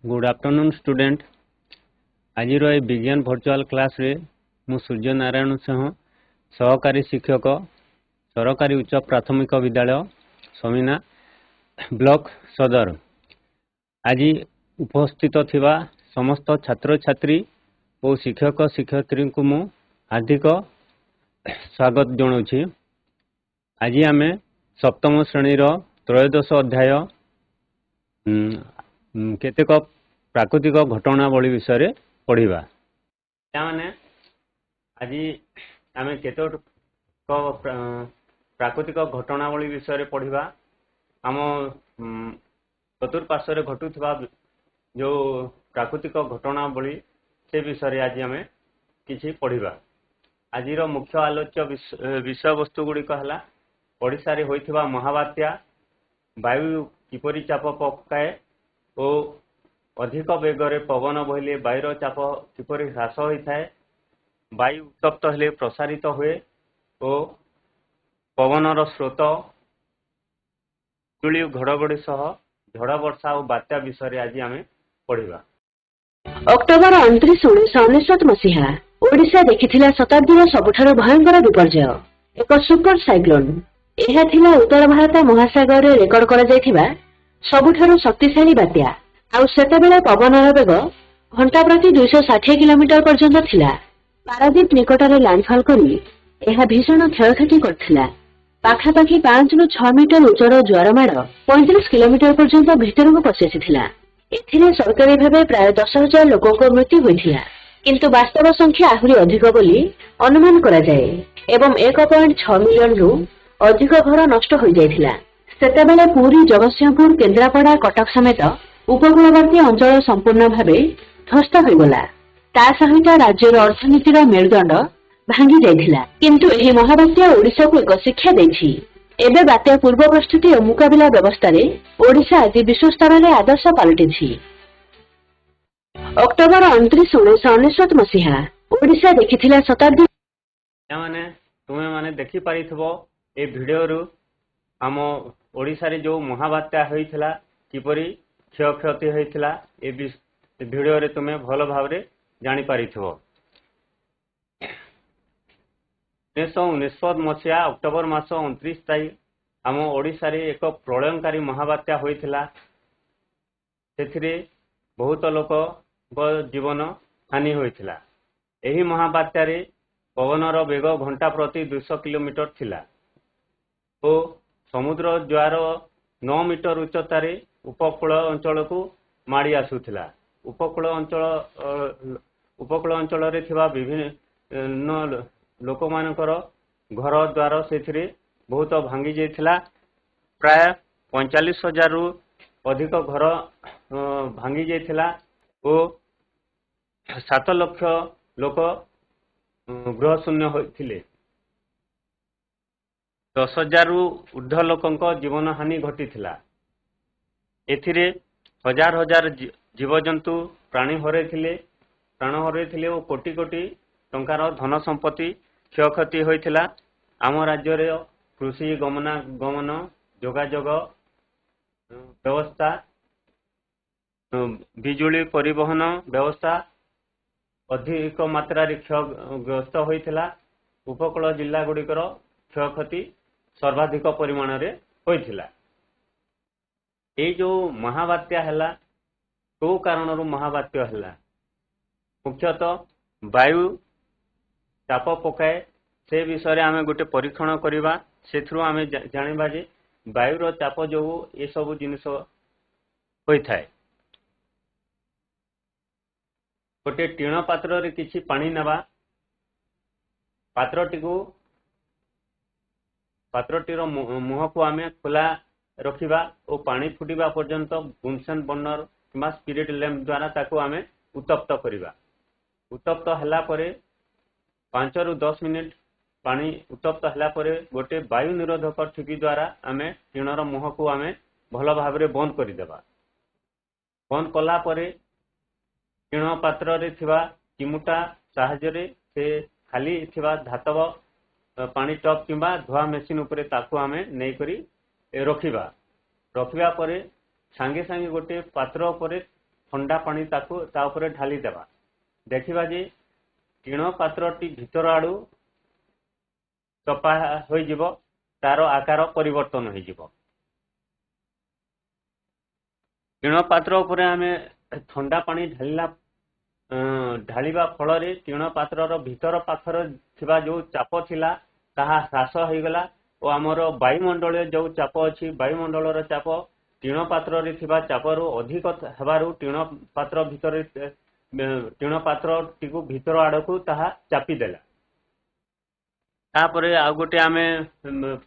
Good afternoon student. आज विज्ञान virtual class रे मु सूर्य नारायण सिंह सहकारी शिक्षक सरकारी उच्च प्राथमिक विद्यालय समीना ब्लॉक सदर आज उपस्थित थिबा समस्त छात्र छात्री और शिक्षक शिक्षयित्री को मु हार्दिक स्वागत जनाऊँगी। आज आम सप्तम श्रेणी त्रयोदश अध्याय केतेक प्राकृतिक घटनावली विषय पढ़ा। माने आज आम केतेक प्राकृतिक घटनावली विषय पढ़ा। आम चतुर्पार्श्व घटुवा जो प्राकृतिक घटनावली से विषय आज आम किसी पढ़ा। आज मुख्य आलोच्य विषय वस्तु गुड़िक है ओडिशा रे होइथिबा महाबात्या, वायु किपरि चाप पकाए और अधिक बेगरे पवन बहिले वायुर चाप किपरि ह्रास होता है, वायु उत्तप्त हेले प्रसारित हुए और पवनर स्रोत बिजुली घड़घड़ी सह झड़ वर्षा और बात्या विषय आज आम पढ़ा। अक्टोबर 29, 1999 मसीहा ओडिशा देखिथिला शताब्दीर सबुठारु भयंकर विपर्जय एक सुपर साइक्लोन। यह थिला उत्तर भारत महासागर रे रेकर्ड करा जायथिबा सबुठारु शक्तिशाली बात्या। आउ सेतेबेले पवनर बेग घंटा प्रति 260 किलोमीटर पर्यंत थिला। पारादीप निकटरे लैंडफॉल करी यह भीषण क्षयक्षति करथिला। पाखापाखि 5 रु 6 मीटर उच्चर ज्वारमाड़ 35 किलोमीटर पर्यंत भितरକୁ पशि आसिथिला। एथिरे सरकारी भावे प्राय 10,000 लोकଙ୍କ मृत्यु होइथिला, किंतु वास्तव संख्या आहुरी अधिक बोली अनुमान करा जाए एवं 1.6 मिलियन रु अधिक घर नष्ट हो जाइथिला। सेतेबेले पुरी, जगतसिंहपुर, केन्द्रापड़ा, कटक समेत उपकूलवर्ती अंचल संपूर्ण भावे ध्वस्त हो गला। ता सहित राज्यर अर्थनीतिर मेरुदंड भांगी जाइथिला। किंतु एही महाबात्या ओडिशा को एक शिक्षा देछि। एबे बात्या पूर्व प्रस्तुति और मुकाबिला व्यवस्था रे ओडिशा आज विश्व स्तर रे आदर्श पलटिछि। अक्टोबर 29, 1999 मसीहा ओडिशा देखिथिला शताब्दी। माने तुमे माने देखि पारिथबो ए वीडियो रु आम ओडिशा रे जो महाबात्या होइथिला किपरि क्षयक्षति होइथिला ए वीडियो रे तुमे भल भाव रे जानि पारिथबो। 1999 मसीहा अक्टोबर मास 29 तारीख आम ओडिशा रे एक प्रलयंकारी महाबात्या होइथिला। सेथिरे बहुत लोक जीवन हानि होइथिला। एही महाबात्या रे पवनर बेग घंटा प्रति 200 किलोमीटर थिला और समुद्र ज्वार 9 मीटर उच्चतार उपकूल अंचल को माड़ी आसुथिला। उपकूल अंचल रे थिबा विभिन्न लोक मानकर घर द्वार से बहुत भांगी जाइथिला। प्राय 45,000 रु अधिक घर भांगी जाइथिला और 7 लाख लोक गृह शून्य होइथिले। 10,000 रु ऊर्ध्व लोकंक जीवन हानि घटिथिला। एथिरे हजार हजार जीवजंतु प्राण हरैथिले और कोटी कोटी टंकार धन संपत्ति क्षयक्षति होइथिला। आम राज्य रे कृषि गमनागमन जोगाजोग व्यवस्था बिजुली परिवहन व्यवस्था अधिक मात्रा क्षयग्रस्त होइथिला। उपकूल जिला गुड़िकर क्षयक्षति सर्वाधिक परिमाण रे होइथिला। ए जो महाबात्या हैला को कारणरू महाबात्या हैला मुख्यतः वायु चाप पकाए से विषय आम गोटे परीक्षण करवा। सेथरु आम जानिबा जे वायुर चाप जो ये सब जिनिस होता है। गोटे टीण पात्र रे किछि पानी नेबा, पात्रटीर मुह को आम खोला रखिबा और पानी फुटिबा पर्यंत बुनसेन बर्नर किंबा स्पिरिट लैंप द्वारा ताको आम उत्तप्त करिबा। उत्तप्त हला परे 5 रु 10 मिनिट पानी उत्तप्त हला परे गोटे वायु निरोधक ठिकी द्वारा आम टीणर मुह को आम भल भाव रे बंद कर देबा। बंद कला परे टीण पात्र रे थिबा चिमुटा साहाय्य रे से खाली थिबा धातव पानी टप किंबा धुआ मेसिन उपरे ताकू आम नहीं करी रखिबा। रखिबा परे सांगे सांगे गोटे पात्र उपरे ଥଣ୍ଡା ପାଣି ତାକୁ ତା ଉପରେ ଢାଳି ଦେବା। ଦେଖିବା ଯେ ଟିଣ ପାତ୍ରଟି ଭିତର ଆଡୁ ଚପା ହୋଇଯିବ, ତାର ଆକାର ପରିବର୍ତ୍ତନ ହୋଇଯିବ। ଟିଣ ପାତ୍ର ଉପରେ ଆମେ ଥଣ୍ଡା ପାଣି ଢାଳିବା ଫଳରେ ଟିଣ ପାତ୍ରର ଭିତର ପାଖରେ ଥିବା ଯୋଉ ଚାପ ଥିଲା ତାହା ହ୍ରାସ ହୋଇଗଲା ଓ ଆମର ବାୟୁମଣ୍ଡଳରେ ଯୋଉ ଚାପ ଅଛି, ବାୟୁମଣ୍ଡଳର ଚାପ ଟିଣ ପାତ୍ରରେ ଥିବା ଚାପରୁ ଅଧିକ ହେବାରୁ ଟିଣ ପାତ୍ରଟିକୁ ଭିତର ଆଡକୁ ତାହା ଚାପିଦେଲା। ତାପରେ ଆଉ ଗୋଟେ ଆମେ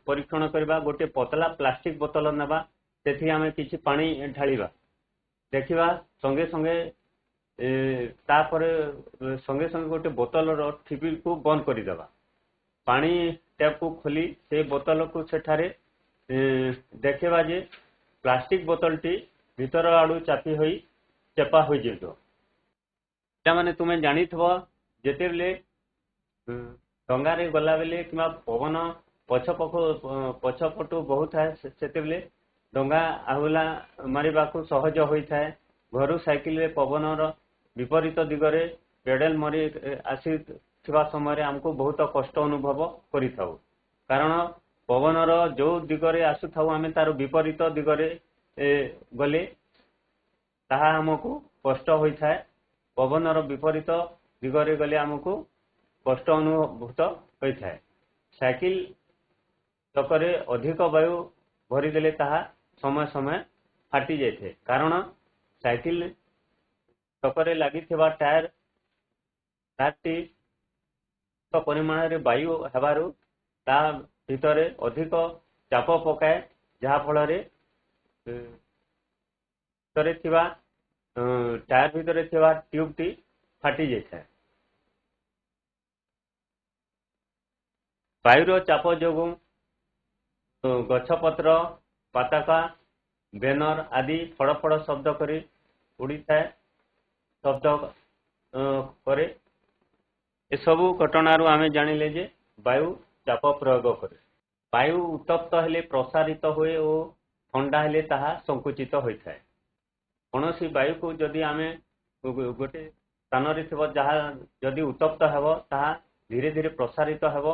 ପରୀକ୍ଷଣ କରିବା। ଗୋଟେ ପତଳା ପ୍ଲାଷ୍ଟିକ ବୋତଲ ନେବା, ସେଥି ଆମେ କିଛି ପାଣି ଢାଳିବା। ଦେଖିବା ସଙ୍ଗେ ସଙ୍ଗେ ତାପରେ ସଙ୍ଗେ ସଙ୍ଗେ ଗୋଟେ ବୋତଲର ଠିପିକୁ ବନ୍ଦ କରିଦେବା। ପାଣି ଟ୍ୟାପକୁ ଖୋଲି ସେ ବୋତଲକୁ ସେଠାରେ ଦେଖିବା ଯେ ପ୍ଲାଷ୍ଟିକ ବୋତଲଟି ଭିତର ଆଡୁ ଚେପା ହୋଇଯିବ। ପିଲାମାନେ ତୁମେ ଜାଣିଥିବ ଯେତେବେଳେ ଡଙ୍ଗାରେ ଗଲାବେଳେ କିମ୍ବା ପବନ ପଛପଟୁ ବହୁଥାଏ, ସେତେବେଳେ ଡଙ୍ଗା ଆହୁଲା ମାରିବାକୁ ସହଜ ହୋଇଥାଏ। ଘରୁ ସାଇକେଲରେ ପବନର ବିପରୀତ ଦିଗରେ ପେଡାଲ ମାରି ଆସିଥିବା ସମୟରେ ଆମକୁ ବହୁତ କଷ୍ଟ ଅନୁଭବ କରିଥାଉ, କାରଣ ପବନର ଯୋଉ ଦିଗରେ ଆସୁଥାଉ ଆମେ ତାର ବିପରୀତ ଦିଗରେ ଗଲେ ତାହା ଆମକୁ କଷ୍ଟ ହୋଇଥାଏ। ପବନର ବିପରୀତ ଦିଗରେ ଗଲେ ଆମକୁ କଷ୍ଟ ଅନୁଭୂତ ହୋଇଥାଏ। ସାଇକେଲ ଚକରେ ଅଧିକ ବାୟୁ ଭରିଦେଲେ ତାହା ସମୟ ସମୟ ଫାଟି ଯାଇଥାଏ, କାରଣ ସାଇକେଲ ଚକରେ ଲାଗିଥିବା ଟାୟାରଟି ପରିମାଣରେ ବାୟୁ ହେବାରୁ ତା ଭିତରେ ଅଧିକ ଚାପ ପକାଏ, ଯାହା ଫଳରେ ଟାୟାର ଭିତରେ ଥିବା ଟ୍ୟୁବଟି ଫାଟି ଯାଇଥାଏ। ବାୟୁର ଚାପ ଯୋଗୁଁ ଗଛପତ୍ର, ପତାକା, ବ୍ୟାନର ଆଦି ଫଡ଼ ଫଡ଼ ଶବ୍ଦ କରି ଉଡ଼ିଥାଏ, ଶବ୍ଦ କରେ। ଏସବୁ ଘଟଣାରୁ ଆମେ ଜାଣିଲେ ଯେ ବାୟୁ ଚାପ ପ୍ରୟୋଗ କରେ। ବାୟୁ ଉତ୍ତପ୍ତ ହେଲେ ପ୍ରସାରିତ ହୁଏ ଓ ଥଣ୍ଡା ହେଲେ ତାହା ସଂକୁଚିତ ହୋଇଥାଏ। କୌଣସି ବାୟୁକୁ ଯଦି ଆମେ ଗୋଟେ ସ୍ଥାନରେ ଥିବ, ଯାହା ଯଦି ଉତ୍ତପ୍ତ ହେବ ତାହା ଧୀରେ ଧୀରେ ପ୍ରସାରିତ ହେବ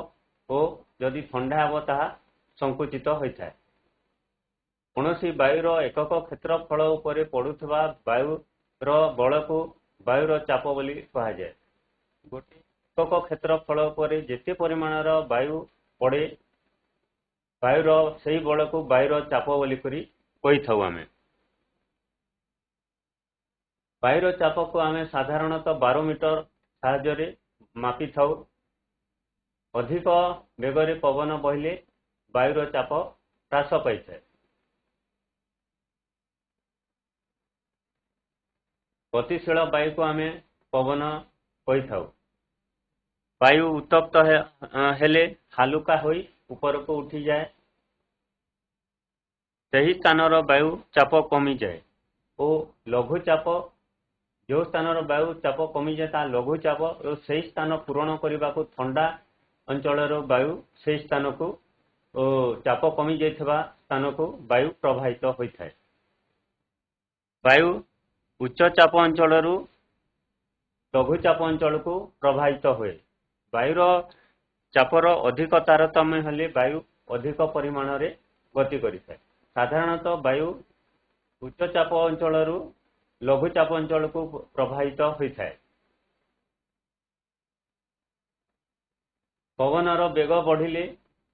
ଓ ଯଦି ଥଣ୍ଡା ହେବ ତାହା ସଂକୁଚିତ ହୋଇଥାଏ। କୌଣସି ବାୟୁର ଏକକ କ୍ଷେତ୍ରଫଳ ଉପରେ ପଡୁଥିବା ବାୟୁର ବଳକୁ ବାୟୁର ଚାପ ବୋଲି କୁହାଯାଏ। ଗୋଟିଏ ଏକକ କ୍ଷେତ୍ରଫଳ ଉପରେ ଯେତେ ପରିମାଣର ବାୟୁ ପଡେ, ବାୟୁର ସେହି ବଳକୁ ବାୟୁର ଚାପ ବୋଲି କରି କହିଥାଉ ଆମେ। ବାୟୁର ଚାପକୁ ଆମେ ସାଧାରଣତଃ ବାରୋମିଟର ସାହାଯ୍ୟରେ ମାପିଥାଉ। ଅଧିକ ବେଗରେ ପବନ ବହିଲେ ବାୟୁର ଚାପ ହ୍ରାସ ପାଇଥାଏ। ଗତିଶୀଳ ବାୟୁକୁ ଆମେ ପବନ କହିଥାଉ। ବାୟୁ ଉତ୍ତପ୍ତ ହେଲେ ହାଲୁକା ହୋଇ ଉପରକୁ ଉଠିଯାଏ, ସେହି ସ୍ଥାନର ବାୟୁ ଚାପ କମିଯାଏ ଓ ଲଘୁଚାପ, ଯେଉଁ ସ୍ଥାନର ବାୟୁ ଚାପ କମିଯାଏ ତାହା ଲଘୁଚାପ ଓ ସେହି ସ୍ଥାନ ପୂରଣ କରିବାକୁ ଥଣ୍ଡା ଅଞ୍ଚଳର ବାୟୁ ସେହି ସ୍ଥାନକୁ ଚାପ କମିଯାଇଥିବା ସ୍ଥାନକୁ ବାୟୁ ପ୍ରବାହିତ ହୋଇଥାଏ। ବାୟୁ ଉଚ୍ଚ ଚାପ ଅଞ୍ଚଳରୁ ଲଘୁଚାପ ଅଞ୍ଚଳକୁ ପ୍ରବାହିତ ହୁଏ। ବାୟୁର ଚାପର ଅଧିକ ତାରତମ୍ୟ ହେଲେ ବାୟୁ ଅଧିକ ପରିମାଣରେ ଗତି କରିଥାଏ। ସାଧାରଣତଃ ବାୟୁ ଉଚ୍ଚ ଚାପ ଅଞ୍ଚଳରୁ ଲଘୁଚାପ ଅଞ୍ଚଳକୁ ପ୍ରବାହିତ ହୋଇଥାଏ। ପବନର ବେଗ ବଢିଲେ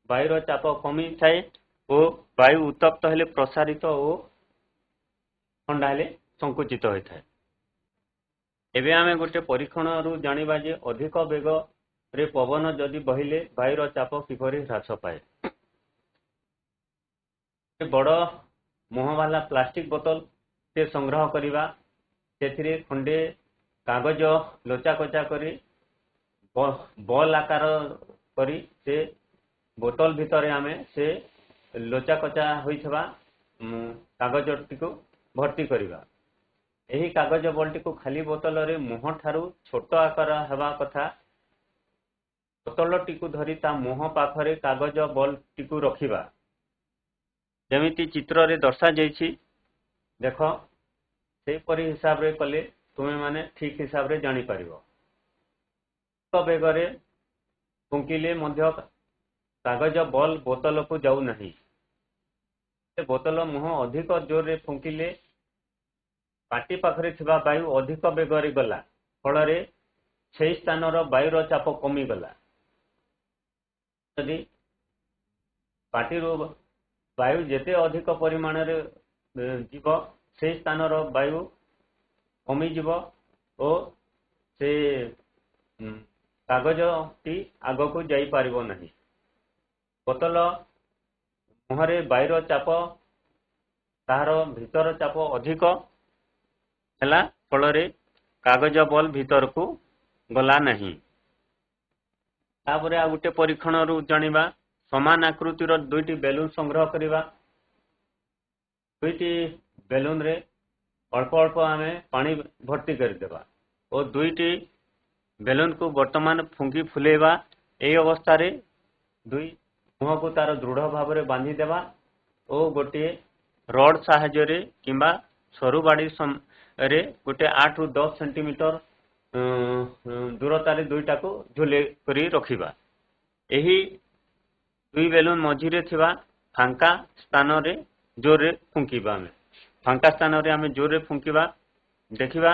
ବାୟୁର ଚାପ କମିଥାଏ ଓ ବାୟୁ ଉତ୍ତପ୍ତ ହେଲେ ପ୍ରସାରିତ ଓ ଥଣ୍ଡା ହେଲେ ସଂକୁଚିତ ହୋଇଥାଏ। ଏବେ ଆମେ ଗୋଟେ ପରୀକ୍ଷଣରୁ ଜାଣିବା ଯେ ଅଧିକ ବେଗରେ ପବନ ଯଦି ବହିଲେ ବାୟୁର ଚାପ କିପରି ହ୍ରାସ ପାଏ। ବଡ଼ ମୁହଁବାଲା ପ୍ଲାଷ୍ଟିକ ବୋତଲ ସେ ସଂଗ୍ରହ କରିବା, ସେଥିରେ ଖଣ୍ଡେ କାଗଜ ଲୋଚାକୋଚା କରି ବଲ୍ ଆକାର କରି ସେ ବୋତଲ ଭିତରେ ଆମେ ସେ ଲୋଚାକୋଚା ହୋଇଥିବା କାଗଜଟିକୁ ଭର୍ତ୍ତି କରିବା। ଏହି କାଗଜ ବଲଟିକୁ ଖାଲି ବୋତଲରେ ମୁହଁ ଠାରୁ ଛୋଟ ଆକାର ହେବା କଥା ବୋତଲଟିକୁ ଧରି ତା ମୁହଁ ପାଖରେ କାଗଜ ବଲଟିକୁ ରଖିବା। ଯେମିତି ଚିତ୍ରରେ ଦର୍ଶାଯାଇଛି, ଦେଖ ସେହିପରି ହିସାବରେ କଲେ ତୁମେ ମାନେ ଠିକ ହିସାବରେ ଜାଣିପାରିବ। ବେଗରେ ଫୁଙ୍କିଲେ ମଧ୍ୟ କାଗଜ ବଲ୍ ବୋତଲକୁ ଯାଉନାହିଁ। ବୋତଲ ମୁହଁ ଅଧିକ ଜୋରରେ ଫୁଙ୍କିଲେ ପାଟି ପାଖରେ ଥିବା ବାୟୁ ଅଧିକ ବେଗରେ ଗଲା, ଫଳରେ ସେହି ସ୍ଥାନର ବାୟୁର ଚାପ କମିଗଲା। ଯଦି ପାଟିରୁ ବାୟୁ ଯେତେ ଅଧିକ ପରିମାଣରେ ଯିବ, ସେହି ସ୍ଥାନର ବାୟୁ କମିଯିବ ଓ ସେ କାଗଜଟି ଆଗକୁ ଯାଇପାରିବ ନାହିଁ। ବୋତଲ ମୁହଁରେ ବାୟୁର ଚାପ, ତାହାର ଭିତର ଚାପ ଅଧିକ ହେଲା, ଫଳରେ କାଗଜ ବଲ୍ ଭିତରକୁ ଗଲା ନାହିଁ। ତାପରେ ଆଉ ଗୋଟେ ପରୀକ୍ଷଣରୁ ଜାଣିବା, ସମାନ ଆକୃତିର ଦୁଇଟି ବେଲୁନ ସଂଗ୍ରହ କରିବା। ଦୁଇଟି ବେଲୁନରେ ଅଳ୍ପ ଅଳ୍ପ ଆମେ ପାଣି ଭର୍ତ୍ତି କରିଦେବା ଓ ଦୁଇଟି ବେଲୁନକୁ ବର୍ତ୍ତମାନ ଫୁଙ୍କି ଫୁଲେଇବା। ଏହି ଅବସ୍ଥାରେ ଦୁଇ ମୁହଁକୁ ତାର ଦୃଢ଼ ଭାବରେ ବାନ୍ଧିଦେବା ଓ ଗୋଟିଏ ରଡ୍ ସାହାଯ୍ୟରେ କିମ୍ବା ସରୁ ବାଡ଼ିରେ ଗୋଟେ 8 ରୁ 10 ସେଣ୍ଟିମିଟର ଦୂରତାରେ ଦୁଇଟାକୁ ଝୁଲେଇ କରି ରଖିବା। ଏହି ଦୁଇ ବେଲୁନ ମଝିରେ ଥିବା ଫାଙ୍କା ସ୍ଥାନରେ ଜୋରରେ ଫୁଙ୍କିବା। ଫାଙ୍କା ସ୍ଥାନରେ ଆମେ ଜୋରରେ ଫୁଙ୍କିବା। ଦେଖିବା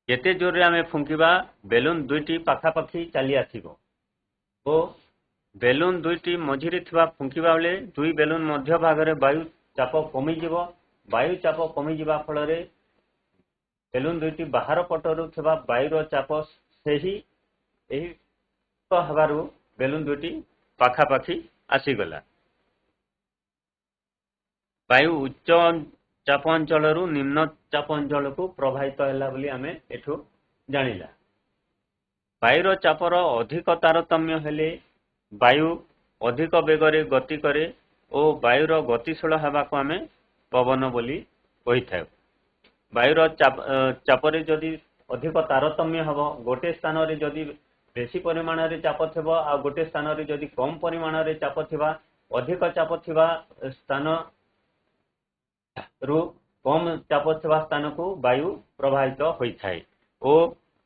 ଯେତେ ଜୋରରେ ଆମେ ଫୁଙ୍କିବା ବେଲୁନ ଦୁଇଟି ପାଖାପାଖି ଚାଲି ଆସିବ ଓ ବେଲୁନ ଦୁଇଟି ମଝିରେ ଥିବା ଫୁଙ୍କିବା ବେଳେ ଦୁଇ ବେଲୁନ ମଧ୍ୟ ଭାଗରେ ବାୟୁ ଚାପ କମିଯିବ। ବାୟୁ ଚାପ କମିଯିବା ଫଳରେ ବେଲୁନ ଦୁଇଟି ବାହାର ପଟରୁ ଥିବା ବାୟୁର ଚାପ ଏହି ହେବାରୁ ବେଲୁନ ଦୁଇଟି ପାଖାପାଖି ଆସିଗଲା। ବାୟୁ ଉଚ୍ଚ ଚାପ ଅଞ୍ଚଳରୁ ନିମ୍ନ ଚାପ ଅଞ୍ଚଳକୁ ପ୍ରବାହିତ ହେଲା ବୋଲି ଆମେ ଏଠୁ ଜାଣିଲା। ବାୟୁର ଚାପର ଅଧିକ ତାରତମ୍ୟ ହେଲେ ବାୟୁ ଅଧିକ ବେଗରେ ଗତି କରେ ଓ ବାୟୁର ଗତିଶୀଳ ହେବାକୁ ଆମେ ପବନ ବୋଲି କହିଥାଉ। ବାୟୁର ଚାପରେ ଯଦି ଅଧିକ ତାରତମ୍ୟ ହେବ, ଗୋଟେ ସ୍ଥାନରେ ଯଦି ବେଶୀ ପରିମାଣରେ ଚାପ ଥିବ ଆଉ ଗୋଟେ ସ୍ଥାନରେ ଯଦି କମ ପରିମାଣରେ ଚାପ ଥିବା, ଅଧିକ ଚାପ ଥିବା ସ୍ଥାନରୁ କମ ଚାପ ଥିବା ସ୍ଥାନକୁ ବାୟୁ ପ୍ରବାହିତ ହୋଇଥାଏ ଓ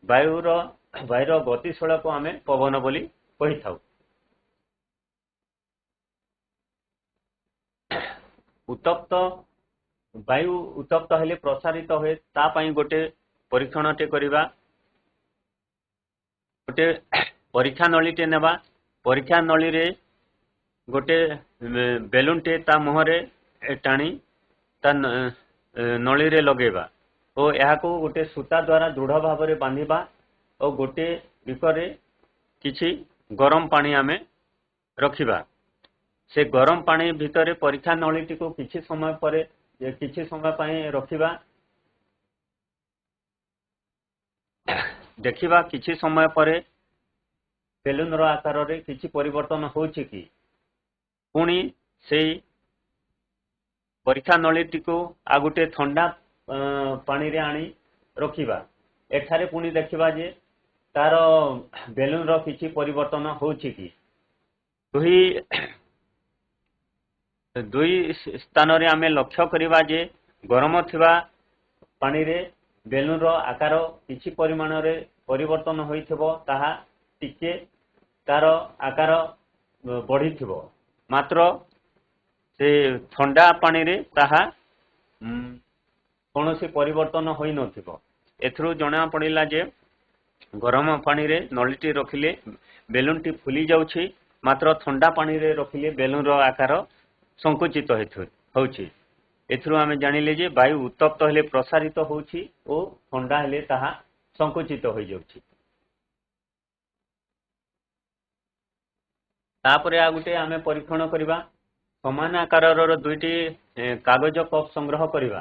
ବାୟୁର ଗତିଶୀଳକୁ ଆମେ ପବନ ବୋଲି କହିଥାଉ। ବାୟୁ ଉତ୍ତପ୍ତ ହେଲେ ପ୍ରସାରିତ ହୁଏ, ତା ପାଇଁ ଗୋଟେ ପରୀକ୍ଷଣଟେ କରିବା। ଗୋଟେ ପରୀକ୍ଷା ନଳୀଟେ ନେବା। ପରୀକ୍ଷା ନଳୀରେ ଗୋଟେ ବେଲୁନଟେ ତା ମୁହଁରେ ଟାଣି ତା ନଳୀରେ ଲଗେଇବା ଓ ଏହାକୁ ଗୋଟେ ସୂତା ଦ୍ୱାରା ଦୃଢ଼ ଭାବରେ ବାନ୍ଧିବା ଓ ଗୋଟେ ବିକରେ କିଛି ଗରମ ପାଣି ଆମେ ରଖିବା। ସେ ଗରମ ପାଣି ଭିତରେ ପରୀକ୍ଷା ନଳୀଟିକୁ କିଛି ସମୟ ପାଇଁ ରଖିବା। ଦେଖିବା କିଛି ସମୟ ପରେ ବେଲୁନର ଆକାରରେ କିଛି ପରିବର୍ତ୍ତନ ହେଉଛି କି। ପୁଣି ସେଇ ପରୀକ୍ଷା ନଳୀଟିକୁ ଆଉ ଗୋଟେ ଥଣ୍ଡା ପାଣିରେ ଆଣି ରଖିବା। ଏଠାରେ ପୁଣି ଦେଖିବା ଯେ ତାର ବେଲୁନର କିଛି ପରିବର୍ତ୍ତନ ହେଉଛି କି। ଦୁଇ ସ୍ଥାନରେ ଆମେ ଲକ୍ଷ୍ୟ କରିବା ଯେ ଗରମ ଥିବା ପାଣିରେ ବେଲୁନର ଆକାର କିଛି ପରିମାଣରେ ପରିବର୍ତ୍ତନ ହୋଇଥିବ, ତାହା ଟିକେ ତାର ଆକାର ବଢ଼ିଥିବ, ମାତ୍ର ସେ ଥଣ୍ଡା ପାଣିରେ ତାହା କୌଣସି ପରିବର୍ତ୍ତନ ହୋଇନଥିବ। ଏଥିରୁ ଜଣାପଡ଼ିଲା ଯେ ଗରମ ପାଣିରେ ନଳୀଟି ରଖିଲେ ବେଲୁନଟି ଫୁଲି ଯାଉଛି, ମାତ୍ର ଥଣ୍ଡା ପାଣିରେ ରଖିଲେ ବେଲୁନର ଆକାର ସଂକୁଚିତ ହେଉଛି। ଏଥିରୁ ଆମେ ଜାଣିଲେ ଯେ ବାୟୁ ଉତ୍ତପ୍ତ ହେଲେ ପ୍ରସାରିତ ହେଉଛି ଓ ଥଣ୍ଡା ହେଲେ ତାହା ସଂକୁଚିତ ହୋଇଯାଉଛି। ତାପରେ ଆଉ ଗୋଟେ ଆମେ ପରୀକ୍ଷଣ କରିବା। ସମାନ ଆକାରର ଦୁଇଟି କାଗଜ କପ୍ ସଂଗ୍ରହ କରିବା।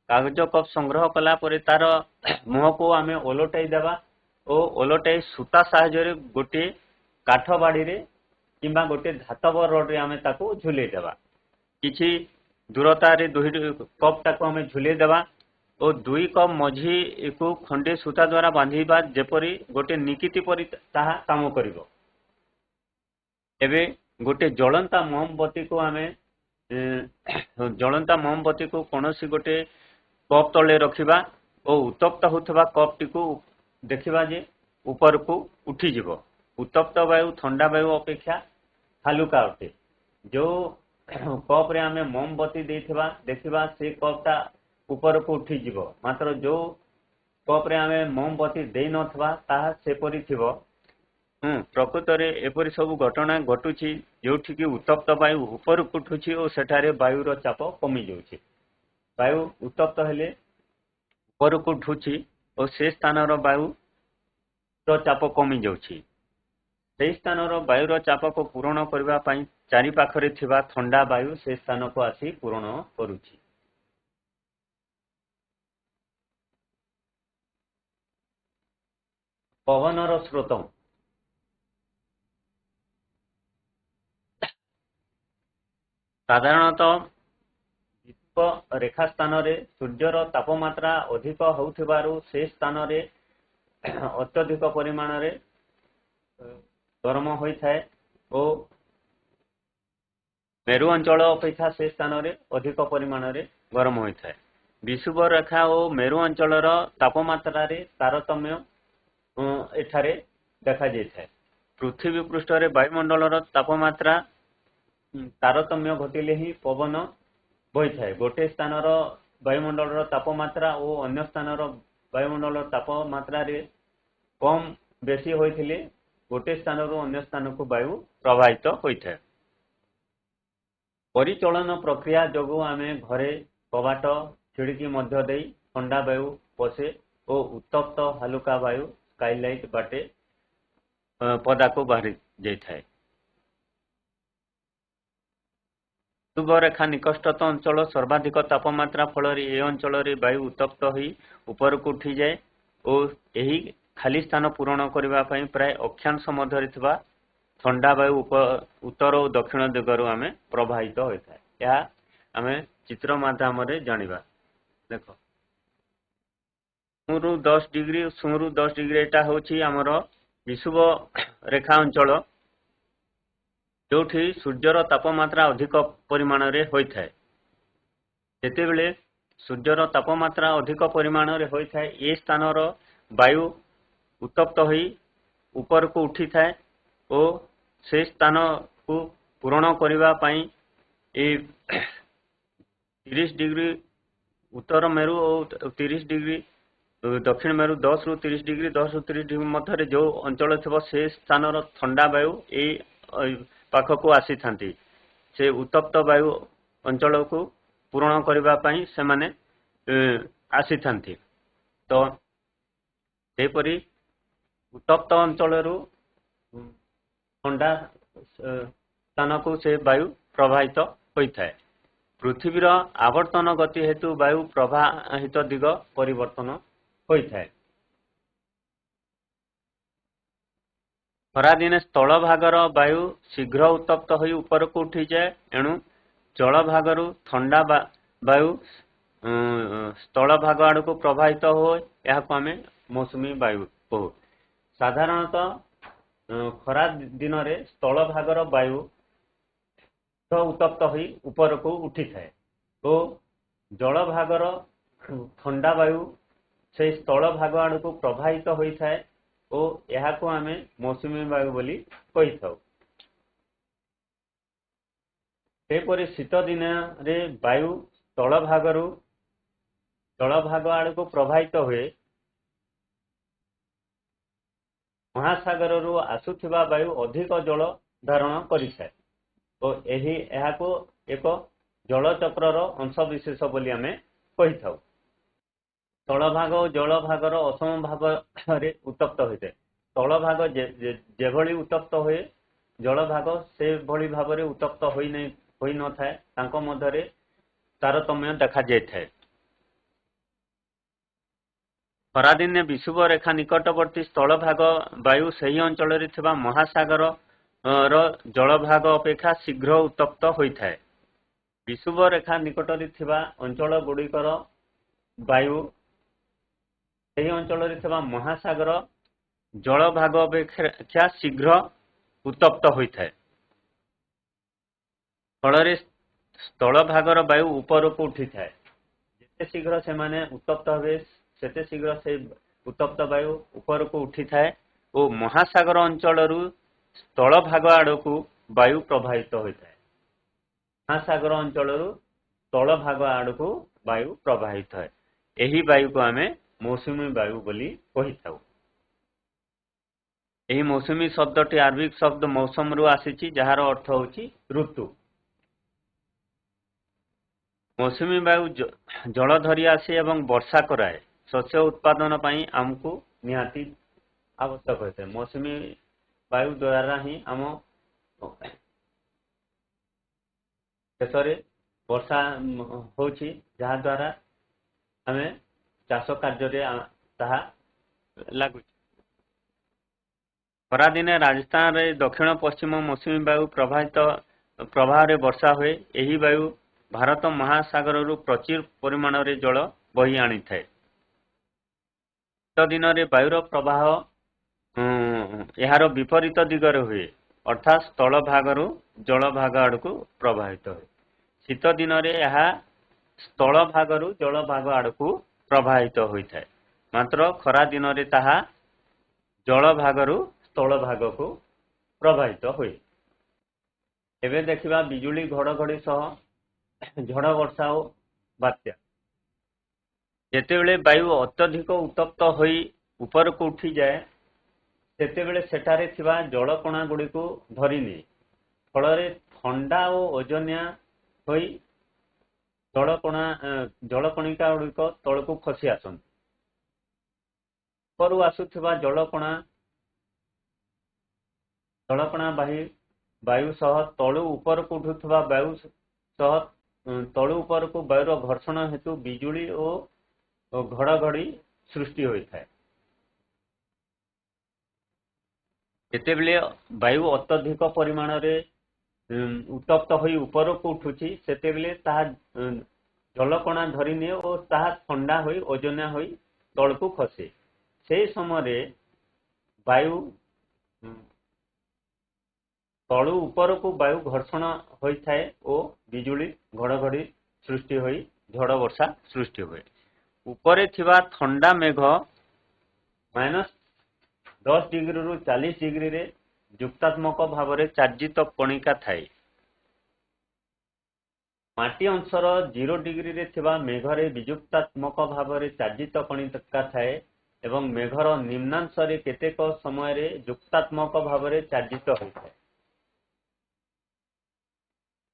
କାଗଜ କପ୍ ସଂଗ୍ରହ କଲା ପରେ ତାର ମୁହଁକୁ ଆମେ ଓଲଟାଇ ଦେବା ଓ ଓଲଟାଇ ସୂତା ସାହାଯ୍ୟରେ ଗୋଟିଏ କାଠ ବାଡ଼ିରେ କିମ୍ବା ଗୋଟେ ଧାତବ ରଡ୍ରେ ଆମେ ତାକୁ ଝୁଲେଇ ଦେବା। କିଛି ଦୂରତାରେ ଦୁଇଟି କପ୍ଟାକୁ ଆମେ ଝୁଲେଇ ଦେବା ଓ ଦୁଇ କପ୍ ମଝିକୁ ଖଣ୍ଡେ ସୂତା ଦ୍ୱାରା ବାନ୍ଧିବା, ଯେପରି ଗୋଟେ ନିକିତି ପରି ତାହା କାମ କରିବ। ଏବେ ଗୋଟେ ଜଳନ୍ତା ମହମବତୀକୁ କୌଣସି ଗୋଟେ कप तले रखिबा ओ उत्तप्त होउथबा कप टिकु देखिबा जे ऊपर को उठी जिवो। उत्तप्त वायु ठंडा वायु अपेक्षा हालुका अटे। जो कप रे आमे मोमबत्ती देथिबा देखिबा से कपटा ऊपर को उठी जिवो, मात्र जो कप रे आमे मोमबत्ती देई नथबा ताहा सेपरि थिबो। प्रकृत रे एपरि सब घटना घटुछि जोठी कि उत्तप्त वायु ऊपर को उठुछि और सेठारे वायुर चाप कमी जाउछि। वायु उत्तप्त हेले ऊपर को उठुछि और से स्थान रो वायु रो चाप कमी जाउछि। से स्थान रो वायुर चाप को पूरण करबा पई चारि पाखरे थिबा ठंडा वायु से स्थान को आसी पूरण करूछि। पवनर स्रोत साधारणतः विश्व रेखा स्थान रे सूर्यर तापमात्रा अधिक होउथिबारु से स्थान रे अत्यधिक परिमाण रे गरम होइथाय और मेरु अंचल अपेक्षा से स्थान रे अधिक परिमाण रे गरम होइथाय। विषुव रेखा और मेरु अंचलर तापमात्रा रे तारतम्य एठारे देखा जाइथाय। पृथ्वी पृष्ठ रे वायुमंडलर तापमात्रा तारतम्य घटिले ही पवन बहिथाय। गोटे स्थानर वायुमंडलर तापमात्रा और अन्य स्थानर वायुमंडलर तापमात्रा रे कम बेसी होइथिले गोटे स्थानरू अन्य स्थान को वायु प्रवाहित होइथाय। परिचलन प्रक्रिया जोगु आमे घरे कबाट खिड़की मध्य देई ठंडा वायु पसे और उत्तप्त हालुका वायु स्काईलाइट बाटे पदा को बाहरी जाइथाय। विषुव रेखा निकटस्थ अंचल सर्वाधिक तापमात्रा फल ए अंचल वायु उत्तप्त होई ऊपर को उठी जाए और यही खाली स्थान पूरण करबा पई प्राय अक्षांश मध्य थिबा ठंडा वायु उत्तर और दक्षिण दिगरु आमे प्रवाहित होइथाय। या आमे चित्र माध्यम रे जानिबा। देखो 10 डिग्री एटा होची हमर विषुव रेखा अंचल जोठी सूर्यर तापमात्रा अधिक परिमाण रे होइथाय। जेतेबेले सूर्यर तापमात्रा अधिक परिमाण रे होइथाय ए स्थानर वायु उत्तप्त होई ऊपर को उठी थाए और से स्थान को पूरण करबा पई ए 30 डिग्री उत्तर मेरु और 30 डिग्री दक्षिण मेरु 10 रु 30 डिग्री 10 रु 30 डिग्री मध्य जो अंचल थिबो से स्थानर ठंडा वायु ए पाख को आसी थांती। से उत्तप्त वायु अंचल को पूरण करबा पई से माने आसी थांती। तो सेपरी उत्तप्त अंचल ठंडा स्थान को से वायु प्रवाहित होइथाय। पृथ्वीर आवर्तन गति हेतु वायु प्रवाहित दिग परिवर्तन होइथाय। खरा दिने स्थल भागर वायु शीघ्र उत्तप्त होई ऊपर को उठी जाए एणु जल भागरु ठंडा वायु स्थल भाग आड़ को प्रवाहित होए या को आमे मौसुमी वायु कहू। साधारणतः खरा दिन रे स्थल भागर वायु उत्तप्त होई ऊपर को उठी थाए तो जल भागर ठंडा वायु से स्थल भाग आड़ को प्रवाहित होई थाए ओ यहा को आमे मौसुमी वायु बोली कहि थाउ। सेपरि शीत दिन रे वायु स्थल भागरु जल भाग आड़ को प्रवाहित हुए महासागर रु आसुथिबा वायु अधिक जल धारण करिथाय तो एही यहा को एक जल चक्रर अंश विशेष बोली आमे कहि थाउ। स्थल भाग और जल भागर असम भाव रे उत्तप्त होइते। स्थल भाग जेभली उत्तप्त होए जल भाग से भली भाव रे उत्तप्त होई न थाए तांको मध्य रे तारतम्य देखा जाइथाय। खरा दिन विषुव रेखा निकटवर्ती स्थल भाग वायु सही अंचल रे थिबा महासागर रो जल भाग अपेक्षा शीघ्र उत्तप्त होइथाय। विषुव रेखा निकट रे थिबा अंचल गुड़िकर वायु सही अंचल रे थिबा महासागर जल भाग अपेक्षा शीघ्र उत्तप्त होइथाय। फल स्थल भागर वायु ऊपर को उठी थाए। ଯେତେ ଶୀଘ୍ର ସେମାନେ ଉତ୍ତପ୍ତ ହେବେ ସେତେ ଶୀଘ୍ର ସେଇ ଉତ୍ତପ୍ତ ବାୟୁ ଉପରକୁ ଉଠିଥାଏ ଓ ମହାସାଗର ଅଞ୍ଚଳରୁ ସ୍ଥଳ ଭାଗ ଆଡ଼କୁ ବାୟୁ ପ୍ରବାହିତ ହୋଇଥାଏ। ମହାସାଗର ଅଞ୍ଚଳରୁ ସ୍ଥଳ ଭାଗ ଆଡ଼କୁ ବାୟୁ ପ୍ରବାହିତ ହୁଏ। ଏହି ବାୟୁକୁ ଆମେ ମୌସୁମୀ ବାୟୁ ବୋଲି କହିଥାଉ। ଏହି ମୌସୁମୀ ଶବ୍ଦଟି ଆରବିକ ଶବ୍ଦ ମୌସମରୁ ଆସିଛି, ଯାହାର ଅର୍ଥ ହେଉଛି ଋତୁ। ମୌସୁମୀ ବାୟୁ ଜଳ ଧରି ଆସେ ଏବଂ ବର୍ଷା କରାଏ। ଶସ୍ୟ ଉତ୍ପାଦନ ପାଇଁ ଆମକୁ ନିହାତି ଆବଶ୍ୟକ ହୋଇଥାଏ। ମୌସୁମୀ ବାୟୁ ଦ୍ୱାରା ହିଁ ଆମ ଦେଶରେ ବର୍ଷା ହେଉଛି, ଯାହାଦ୍ୱାରା ଆମେ ଚାଷ କାର୍ଯ୍ୟରେ ତାହା ଲାଗୁଛି। ଖରାଦିନେ ରାଜସ୍ଥାନରେ ଦକ୍ଷିଣ ପଶ୍ଚିମ ମୌସୁମୀ ବାୟୁ ପ୍ରବାହରେ ବର୍ଷା ହୁଏ। ଏହି ବାୟୁ ଭାରତ ମହାସାଗରରୁ ପ୍ରଚୁର ପରିମାଣରେ ଜଳ ବହି ଆଣିଥାଏ। ଶୀତ ଦିନରେ ବାୟୁର ପ୍ରବାହ ଏହାର ବିପରୀତ ଦିଗରେ ହୁଏ, ଅର୍ଥାତ୍ ସ୍ଥଳ ଭାଗରୁ ଜଳ ଭାଗ ଆଡ଼କୁ ପ୍ରବାହିତ ହୁଏ। ଶୀତ ଦିନରେ ଏହା ସ୍ଥଳ ଭାଗରୁ ଜଳ ଭାଗ ଆଡ଼କୁ ପ୍ରବାହିତ ହୋଇଥାଏ, ମାତ୍ର ଖରା ଦିନରେ ତାହା ଜଳ ଭାଗରୁ ସ୍ଥଳ ଭାଗକୁ ପ୍ରବାହିତ ହୁଏ। ଏବେ ଦେଖିବା ବିଜୁଳି ଘଡ଼ଘଡ଼ି ସହ ଝଡ଼ ବର୍ଷା ଓ ବାତ୍ୟା। ଯେତେବେଳେ ବାୟୁ ଅତ୍ୟଧିକ ଉତ୍ତପ୍ତ ହୋଇ ଉପରକୁ ଉଠିଯାଏ, ସେତେବେଳେ ସେଠାରେ ଥିବା ଜଳକଣା ଗୁଡ଼ିକୁ ଧରିନିଏ। ଫଳରେ ଥଣ୍ଡା ଓ ଓଜନିଆ ହୋଇ ଜଳକଣିକା ଗୁଡ଼ିକ ତଳକୁ ଖସି ଆସନ୍ତି। ଉପରୁ ଆସୁଥିବା ଜଳକଣା ବାୟୁ ସହ ତଳୁ ଉପରକୁ ଉଠୁଥିବା ବାୟୁ ସହ ତଳୁ ଉପରକୁ ବାୟୁର ଘର୍ଷଣ ହେତୁ ବିଜୁଳି ଓ ଘଡ଼ଘଡ଼ି ସୃଷ୍ଟି ହୋଇଥାଏ। ଯେତେବେଳେ ବାୟୁ ଅତ୍ୟଧିକ ପରିମାଣରେ ଉତ୍ତପ୍ତ ହୋଇ ଉପରକୁ ଉଠୁଛି, ସେତେବେଳେ ତାହା ଜଳକଣା ଧରିନିଏ ଓ ତାହା ଥଣ୍ଡା ହୋଇ ଓଜନିଆ ହୋଇ ତଳକୁ ଖସେ। ସେହି ସମୟରେ ବାୟୁ ତଳୁ ଉପରକୁ ବାୟୁ ଘର୍ଷଣ ହୋଇଥାଏ ଓ ବିଜୁଳି ଘଡ଼ଘଡ଼ି ସୃଷ୍ଟି ହୋଇ ଝଡ଼ ବର୍ଷା ସୃଷ୍ଟି ହୁଏ। ଉପରେ ଥିବା ଥଣ୍ଡା ମେଘ -10 ଡିଗ୍ରୀରୁ 40 ଡିଗ୍ରୀରେ ଯୁକ୍ତାତ୍ମକ ଭାବରେ ଚାର୍ଜିତ କଣିକା ଥାଏ। ମାଟି ଅଂଶର 0 ଡିଗ୍ରୀରେ ଥିବା ମେଘରେ ବିଯୁକ୍ତାତ୍ମକ ଭାବରେ ଚାର୍ଜିତ କଣିକା ଥାଏ ଏବଂ ମେଘର ନିମ୍ନାଂଶରେ କେତେକ ସମୟରେ ଯୁକ୍ତାତ୍ମକ ଭାବରେ ଚାର୍ଜିତ ହୋଇଥାଏ।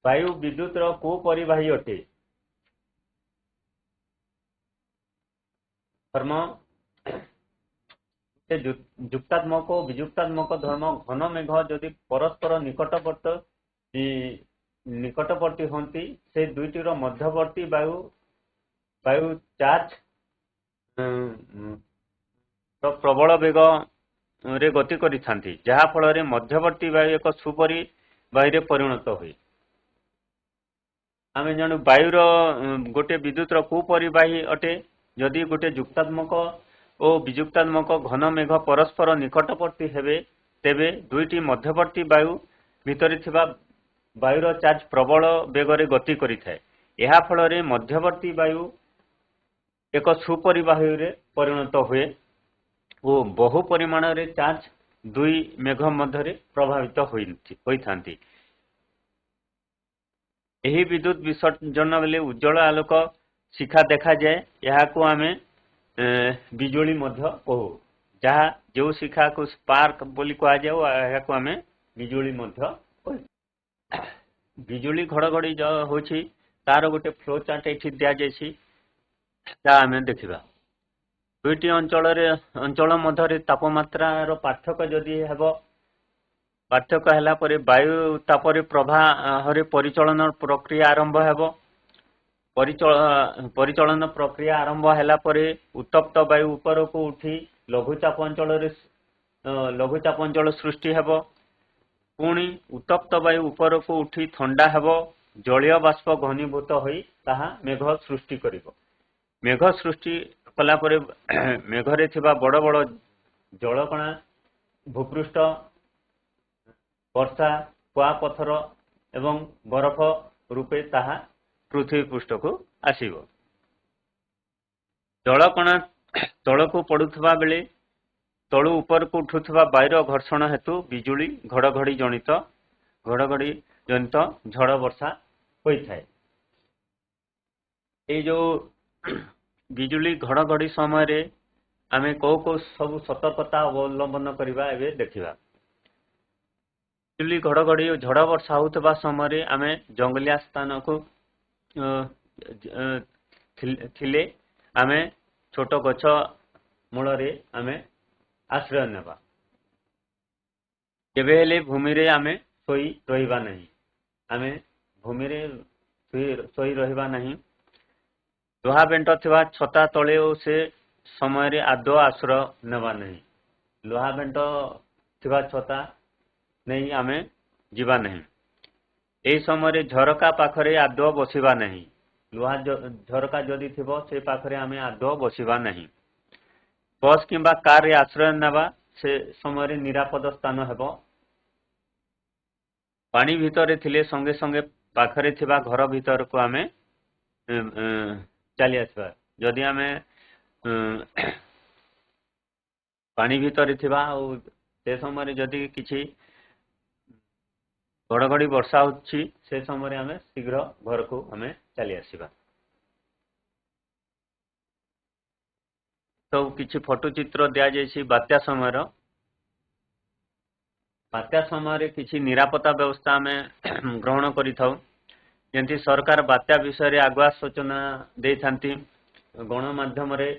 ବାୟୁ ବିଦ୍ୟୁତର କୁପରିବାହୀ ଅଟେ। ଧର୍ମ ଯୁକ୍ତାତ୍ମକ ଓ ବିଯୁକ୍ତାତ୍ମକ ଧର୍ମ। ଘନ ମେଘ ଯଦି ପରସ୍ପର ନିକଟବର୍ତ୍ତୀ ହୁଅନ୍ତି, ସେ ଦୁଇଟିର ମଧ୍ୟବର୍ତ୍ତୀ ବାୟୁ ଚାର୍ଜ ପ୍ରବଳ ବେଗରେ ଗତି କରିଥାନ୍ତି, ଯାହା ଫଳରେ ମଧ୍ୟବର୍ତ୍ତୀ ବାୟୁ ଏକ ସୁପରିବାହୀରେ ପରିଣତ ହୁଏ। ଆମେ ଜାଣୁ ବାୟୁର ଗୋଟେ ବିଦ୍ୟୁତର କୁପରିବାହୀ ଅଟେ। ଯଦି ଗୋଟେ ଯୁକ୍ତାତ୍ମକ ଓ ବିଯୁକ୍ତାତ୍ମକ ଘନ ମେଘ ପରସ୍ପର ନିକଟବର୍ତ୍ତୀ ହେବେ, ତେବେ ଦୁଇଟି ମଧ୍ୟବର୍ତ୍ତୀ ବାୟୁ ଭିତରେ ଥିବା ବାୟୁର ଚାର୍ଜ ପ୍ରବଳ ବେଗରେ ଗତି କରିଥାଏ। ଏହା ଫଳରେ ମଧ୍ୟବର୍ତ୍ତୀ ବାୟୁ ଏକ ସୁପରିବାହୀରେ ପରିଣତ ହୁଏ ଓ ବହୁ ପରିମାଣରେ ଚାର୍ଜ ଦୁଇ ମେଘ ମଧ୍ୟରେ ପ୍ରଭାବିତ ହୋଇଥାନ୍ତି। ଏହି ବିଦ୍ୟୁତ ବିସର୍ଜନ ବେଳେ ଉଜ୍ଜଳ ଆଲୋକ ଶିଖା ଦେଖାଯାଏ। ଏହାକୁ ଆମେ ବିଜୁଳି ମଧ୍ୟ କହୁ। ଯେଉଁ ଶିଖାକୁ ସ୍ପାର୍କ ବୋଲି କୁହାଯାଏ, ଏହାକୁ ଆମେ ବିଜୁଳି ମଧ୍ୟ କହୁ। ବିଜୁଳି ଘଡ଼ଘଡ଼ି ହେଉଛି ତାର ଗୋଟେ ଫ୍ଲୋ ଚାର୍ଟ ଏଠି ଦିଆଯାଇଛି, ତାହା ଆମେ ଦେଖିବା। ଦୁଇଟି ଅଞ୍ଚଳ ମଧ୍ୟରେ ତାପମାତ୍ରାର ପାର୍ଥକ୍ୟ ଯଦି ହେବ, ପାର୍ଥକ୍ୟ ହେଲା ପରେ ବାୟୁ ତାପରେ ପ୍ରବାହରେ ପରିଚାଳନ ପ୍ରକ୍ରିୟା ଆରମ୍ଭ ହେବ। ପରିଚାଳନ ପ୍ରକ୍ରିୟା ଆରମ୍ଭ ହେଲା ପରେ ଉତ୍ତପ୍ତ ବାୟୁ ଉପରକୁ ଉଠି ଲଘୁଚାପ ଅଞ୍ଚଳ ସୃଷ୍ଟି ହେବ। ପୁଣି ଉତ୍ତପ୍ତ ବାୟୁ ଉପରକୁ ଉଠି ଥଣ୍ଡା ହେବ। ଜଳୀୟ ବାଷ୍ପ ଘନୀଭୂତ ହୋଇ ତାହା ମେଘ ସୃଷ୍ଟି କରିବ। ମେଘ ସୃଷ୍ଟି କଲା ପରେ ମେଘରେ ଥିବା ବଡ଼ ବଡ଼ ଜଳକଣା ଭୂପୃଷ୍ଠ, ବର୍ଷା, କୁଆପଥର ଏବଂ ବରଫ ରୂପେ ତାହା ପୃଥିବୀ ପୃଷ୍ଠକୁ ଆସିବ। ଜଳକଣା ତଳକୁ ପଡୁଥିବା ବେଳେ ତଳୁ ଉପରକୁ ଉଠୁଥିବା ବାୟୁର ଘର୍ଷଣ ହେତୁ ବିଜୁଳି ଘଡଘଡି ଜନିତ ଝଡ଼ ବର୍ଷା ହୋଇଥାଏ। ଏଇ ଯୋଉ ବିଜୁଳି ଘଡଘଡି ସମୟରେ ଆମେ କୋଉ କୋଉ ସବୁ ସତର୍କତା ଅବଲମ୍ବନ କରିବା ଏବେ ଦେଖିବା। ବିଜୁଳି ଘଡଘଡି ଓ ଝଡ଼ ବର୍ଷା ହେଉଥିବା ସମୟରେ ଆମେ ଜଙ୍ଗଲିଆ ସ୍ଥାନକୁ ଥିଲେ ଆମେ ଛୋଟ ଗଛ ମୂଳରେ ଆମେ ଆଶ୍ରୟ ନେବା। କେବେ ହେଲେ ଭୂମିରେ ଆମେ ଶୋଇ ରହିବା ନାହିଁ। ଆମେ ଭୂମିରେ ଶୋଇ ରହିବା ନାହିଁ। ଲୁହା ବେଣ୍ଟ ଥିବା ଛତା ତଳେ ଓ ସେ ସମୟରେ ଆଦୌ ଆଶ୍ରୟ ନେବା ନାହିଁ। ଲୁହା ବେଣ୍ଟ ଥିବା ଛତା ନେଇ ଆମେ ଯିବା ନାହିଁ। ଏହି ସମୟରେ ଝରକା ପାଖରେ ଆଦୌ ବସିବା ନାହିଁ। ଲୁହା ଝରକା ଯଦି ଥିବ ସେ ପାଖରେ ଆମେ ଆଦୌ ବସିବା ନାହିଁ। ବସ୍ କିମ୍ବା କାରରେ ଆଶ୍ରୟ ନେବା ସେ ସମୟରେ ନିରାପଦ ସ୍ଥାନ ହେବ। ପାଣି ଭିତରେ ଥିଲେ ସଙ୍ଗେ ସଙ୍ଗେ ପାଖରେ ଥିବା ଘର ଭିତରକୁ ଆମେ ଚାଲି ଆସିବା। ଯଦି ଆମେ ପାଣି ଭିତରେ ଥିବା ଆଉ ସେ ସମୟରେ ଯଦି କିଛି ଘଡଘଡି ବର୍ଷା ହେଉଛି ସେ ସମୟରେ ଆମେ ଶୀଘ୍ର ଘରକୁ ଆମେ ଚାଲି ଆସିବା। ସବୁ କିଛି ଫଟୋ ଚିତ୍ର ଦିଆଯାଇଛି ବାତ୍ୟା ସମୟର। ବାତ୍ୟା ସମୟରେ କିଛି ନିରାପତ୍ତା ବ୍ୟବସ୍ଥା ଆମେ ଗ୍ରହଣ କରିଥାଉ। ଯେମିତି ସରକାର ବାତ୍ୟା ବିଷୟରେ ଆଗୁଆ ସୂଚନା ଦେଇଥାନ୍ତି, ଗଣମାଧ୍ୟମରେ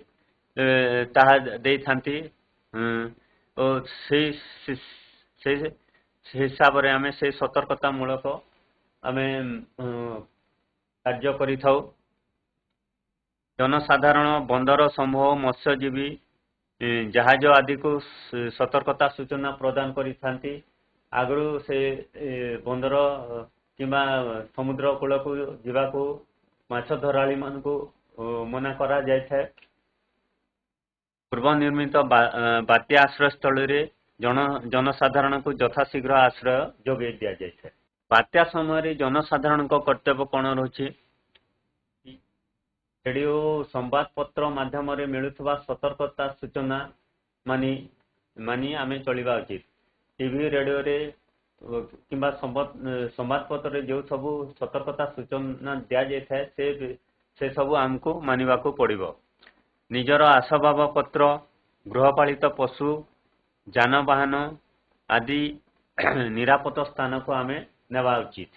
ତାହା ଦେଇଥାନ୍ତି ଓ ସେଇ ହିସାବରେ ଆମେ ସେଇ ସତର୍କତା ମୂଳକ ଆମେ କାର୍ଯ୍ୟ କରିଥାଉ। ଜନସାଧାରଣ ବନ୍ଦର ସମୂହ ମତ୍ସ୍ୟଜୀବୀ ଜାହାଜ ଆଦିକୁ ସତର୍କତା ସୂଚନା ପ୍ରଦାନ କରିଥାନ୍ତି। ଆଗରୁ ସେ ବନ୍ଦର କିମ୍ବା ସମୁଦ୍ର କୂଳକୁ ଯିବାକୁ ମାଛ ଧରାଳୀ ମାନଙ୍କୁ ମନା କରାଯାଇଥାଏ। ପୂର୍ବ ନିର୍ମିତ ବାତ୍ୟା ଆଶ୍ରୟସ୍ଥଳୀରେ ଜନସାଧାରଣଙ୍କୁ ଯଥାଶୀଘ୍ର ଆଶ୍ରୟ ଯୋଗାଇ ଦିଆଯାଇଥାଏ। ବାତ୍ୟା ସମୟରେ ଜନସାଧାରଣଙ୍କ କର୍ତ୍ତବ୍ୟ କ'ଣ ରହୁଛି? ରେଡିଓ ସମ୍ବାଦପତ୍ର ମାଧ୍ୟମରେ ମିଳୁଥିବା ସତର୍କତା ସୂଚନା ମାନି ଆମେ ଚଳିବା ଉଚିତ। ଟିଭି ରେଡିଓରେ କିମ୍ବା ସମ୍ବାଦପତ୍ରରେ ଯେଉଁ ସବୁ ସତର୍କତା ସୂଚନା ଦିଆଯାଇଥାଏ ସେ ସବୁ ଆମକୁ ମାନିବାକୁ ପଡ଼ିବ। ନିଜର ଆସବାବ ପତ୍ର, ଗୃହପାଳିତ ପଶୁ, ଯାନବାହନ ଆଦି ନିରାପଦ ସ୍ଥାନକୁ ଆମେ ନେବା ଉଚିତ।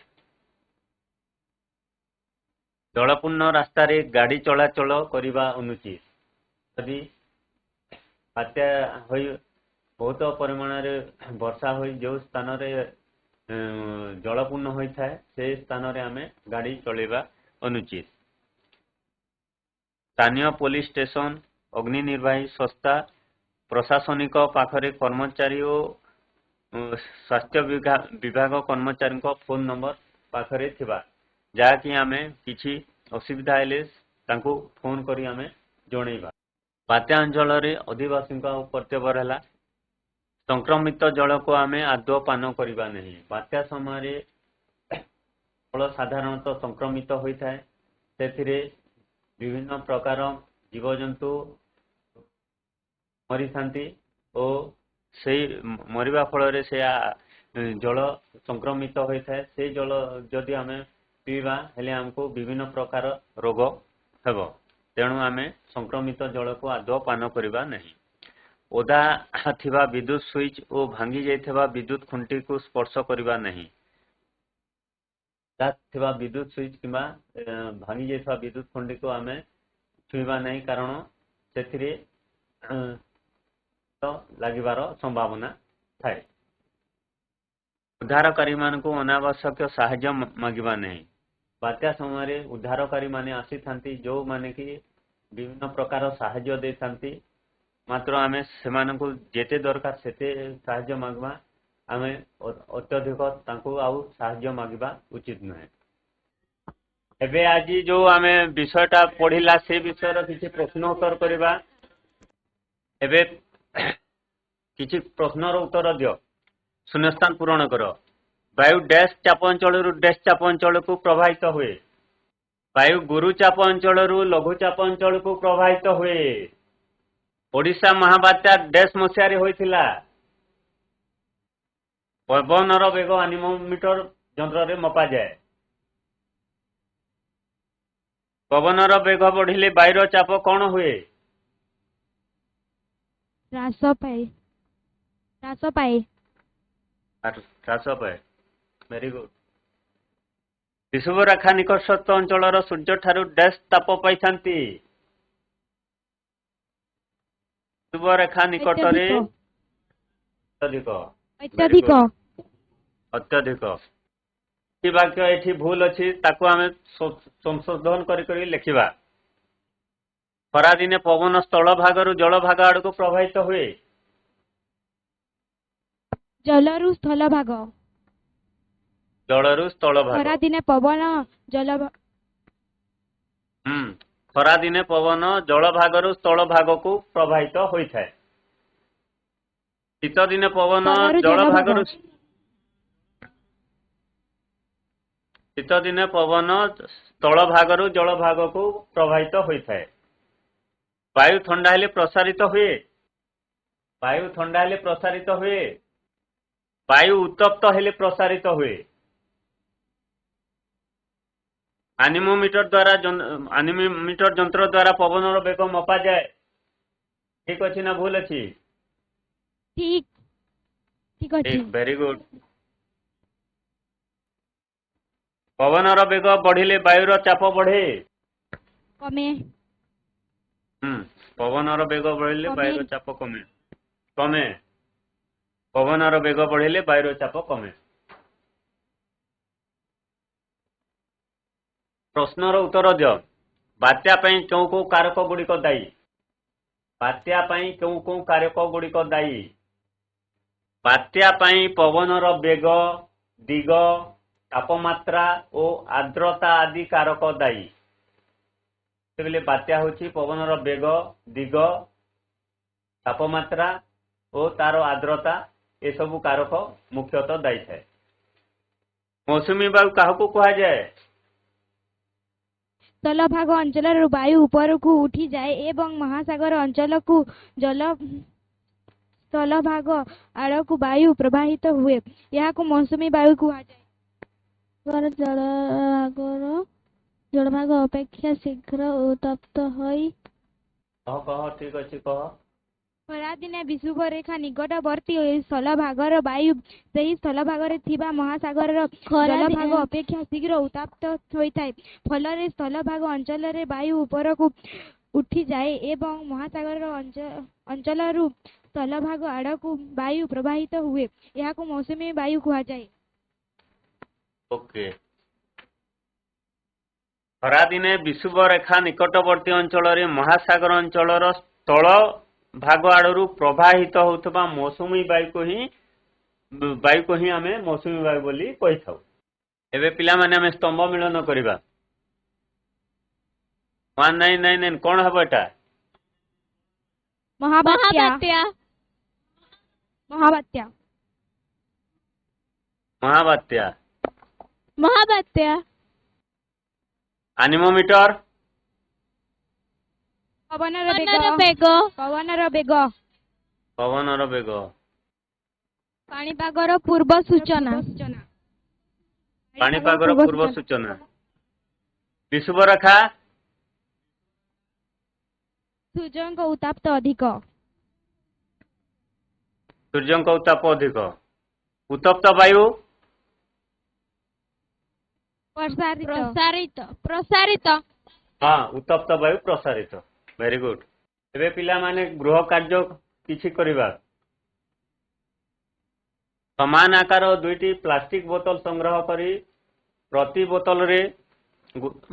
ଜଳପୂର୍ଣ୍ଣ ରାସ୍ତାରେ ଗାଡ଼ି ଚଳାଚଳ କରିବା ଅନୁଚିତ। ଯଦି ବାତ୍ୟା ହୋଇ ବହୁତ ପରିମାଣରେ ବର୍ଷା ହୋଇ ଯେଉଁ ସ୍ଥାନରେ ଜଳପୂର୍ଣ୍ଣ ହୋଇଥାଏ ସେହି ସ୍ଥାନରେ ଆମେ ଗାଡ଼ି ଚଳାଇବା ଅନୁଚିତ। ସ୍ଥାନୀୟ ପୋଲିସ ଷ୍ଟେସନ, ଅଗ୍ନି ନିର୍ବାହୀ ସଂସ୍ଥା, ପ୍ରଶାସନିକ ପାଖରେ କର୍ମଚାରୀ ଓ ସ୍ୱାସ୍ଥ୍ୟ ବିଭାଗ କର୍ମଚାରୀଙ୍କ ଫୋନ ନମ୍ବର ପାଖରେ ଥିବା, ଯାହାକି ଆମେ କିଛି ଅସୁବିଧା ହେଲେ ତାଙ୍କୁ ଫୋନ କରି ଆମେ ଜଣାଇବା। ବାତ୍ୟା ଅଞ୍ଚଳରେ ଅଧିବାସୀଙ୍କ କର୍ତ୍ତବ୍ୟ ହେଲା ସଂକ୍ରମିତ ଜଳକୁ ଆମେ ଆଦୌ ପାନ କରିବା ନାହିଁ। ବାତ୍ୟା ସମୟରେ ଜଳ ସାଧାରଣତଃ ସଂକ୍ରମିତ ହୋଇଥାଏ। ସେଥିରେ ବିଭିନ୍ନ ପ୍ରକାର ଜୀବଜନ୍ତୁ ମରିଥାନ୍ତି ଓ ସେଇ ମରିବା ଫଳରେ ସେ ଜଳ ସଂକ୍ରମିତ ହୋଇଥାଏ। ସେଇ ଜଳ ଯଦି ଆମେ ପିଇବା ହେଲେ ଆମକୁ ବିଭିନ୍ନ ପ୍ରକାର ରୋଗ ହେବ। ତେଣୁ ଆମେ ସଂକ୍ରମିତ ଜଳକୁ ଆଦୌ ପାନ କରିବା ନାହିଁ। ଓଦା ଥିବା ବିଦ୍ୟୁତ ସୁଇଚ ଓ ଭାଙ୍ଗି ଯାଇଥିବା ବିଦ୍ୟୁତ ଖୁଣ୍ଟିକୁ ସ୍ପର୍ଶ କରିବା ନାହିଁ। ଓଦା ଥିବା ବିଦ୍ୟୁତ ସୁଇଚ କିମ୍ବା ଭାଙ୍ଗି ଯାଇଥିବା ବିଦ୍ୟୁତ ଖୁଣ୍ଟିକୁ ଆମେ ଛୁଇଁବା ନାହିଁ, କାରଣ ସେଥିରେ ଲାଗିବାର ସମ୍ଭାବନା ଥାଏ। ଉଦ୍ଧାରକାରୀମାନଙ୍କୁ ଅନାବଶ୍ୟକ ସାହାଯ୍ୟ ମାଗିବା ନାହିଁ। ବାତ୍ୟା ସମୟରେ ଉଦ୍ଧାରକାରୀ ମାନେ ଆସିଥାନ୍ତି, ଯେଉଁମାନେ କି ବିଭିନ୍ନ ପ୍ରକାର ସାହାଯ୍ୟ ଦେଇଥାନ୍ତି। ମାତ୍ର ଆମେ ସେମାନଙ୍କୁ ଯେତେ ଦରକାର ସେତେ ସାହାଯ୍ୟ ମାଗିବା, ଆମେ ଅତ୍ୟଧିକ ତାଙ୍କୁ ଆଉ ସାହାଯ୍ୟ ମାଗିବା ଉଚିତ ନୁହେଁ। ଏବେ ଆଜି ଯୋଉ ଆମେ ବିଷୟଟା ପଢିଲା ସେ ବିଷୟର କିଛି ପ୍ରଶ୍ନ ଉତ୍ତର କରିବା। ଏବେ କିଛି ପ୍ରଶ୍ନର ଉତ୍ତର ଦିଅ, ଶୂନ୍ୟସ୍ଥାନ ପୂରଣ କର। ବାୟୁ ଡ୍ୟାଶ ଚାପ ଅଞ୍ଚଳରୁ ଡ୍ୟାଶ ଚାପ ଅଞ୍ଚଳକୁ ପ୍ରବାହିତ ହୁଏ। वायु गुरुचाप अंचल लघुचाप अंचल को प्रभावित हुए ओडिशा महाबात्या डैश मसीह होइथिला पवनर वेग एनिमोमीटर यंत्र रे मपा जाए पवनर वेग बढ़िले वायुर चाप कौन हुए ह्रास पाए ह्रास पाए वेरी गुड विषुव रेखा निकटस्थ अंचल सूर्य ठारू डैश ताप पाई विषुव रेखा निकट अत्यधिक अत्यधिक वाक्य एठी भूल अच्छी ताकू आमे संशोधन करी लिखिबा खरा दिने पवन स्थल भागरु जल भाग आड़ को प्रभावित हुए जलरु स्थल भाग जलरु स्थल भाग खरा दिने पवन जल खरा दिने पवन जल भागरु स्थल भाग को प्रभावित होइथाय शीत दिने पवन जल भागरु शीत दिने पवन स्थल भागरु जल भाग को प्रभावित होइथाय वायु ठंडा हेले प्रसारित हुए वायु ठंडा हेले प्रसारित हुए वायु उत्तप्त हेले प्रसारित हुए एनिमोमीटर यंत्र द्वारा पवन वेग मपा जाए ठीक अच्छी ना भूल अच्छी ठीक अछि वेरी गुड पवनर वेग बढ़िले वायुर चाप बढ़े कमे पवनर वेग बढ़िले वायुर चाप कमे कमे पवनर वेग बढ़िले वायुर चाप कमे प्रश्नर उत्तर दियो बात्या पई केउ को कारक गुड़िक दायी बात्या पई केउ को कारक गुड़िक दायी बात्या पई पवनर वेग दिग तापमात्रा और आर्द्रता आदि कारक दायी से बात्या होची पवनर वेग दिग तापमात्रा और तार आर्द्रता ये सब कारक मुख्यतः दायी है मौसुमी वायु क्या कह जाए स्थलभाग अंचल वायु ऊपर को उठी जाए एवं महासागर अंचल को जल स्थलभाग आड़ को वायु प्रवाहित हुए यह को मौसुमी वायु कह जाए जलभाग अपेक्षा शीघ्र उत्तप्त होई कह ठीक अच्छे कह खरा दिने विषुव रेखा निकटवर्ती स्थलभागर वायु सही स्थलभागरे थिबा महासागर जलभाग अपेक्षा शीघ्र उत्तप्त होइथाय फलरे स्थलभाग अंचल रे वायु ऊपर को उठी जाए एवं महासागर अंचल स्थलभाग आड़ को वायु प्रवाहित हुए यह को मौसुमी वायु कह जाए ओके खरा दिने विषुव रेखा निकटवर्ती अंचल महासागर अंचल स्थल भाग आड़ू प्रवाहित होता मौसुमी वायु को ही आमे मौसुमी वायु बोली कही थाउ एबे पिला माने आमे स्तंभ मिलन करिबा 1999 कोन हबो एटा महाबात्या महाबात्या महाबात्या महाबात्या एनिमोमीटर पवनर वेग पाणीपागर पूर्व सूचना पाणीपागर पूर्व सूचना विषुव रेखा सूर्यंक उत्ताप अधिक सूर्यंक उत्ताप अधिक उत्तप्त वायु प्रसारित हाँ उत्तप्त वायु प्रसारित वेरी गुड एबे पिला माने गृह कार्य किछि करिबा समान आकार दुईटी प्लास्टिक बोतल संग्रह करी प्रति बोतल रे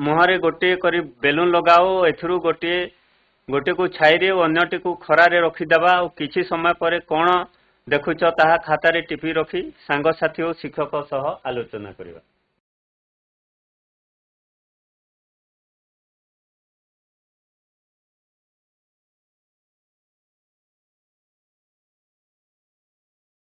मुहरे गोटे करी बेलून लगाओ एथुरु गोटे को छाई रे अन्यटी को खरा रे रखी देबा और किछि समय परे कोन देखुछ ताहा खाता रे टिपी रखी सांग साथी और शिक्षक सह आलोचना करिबा।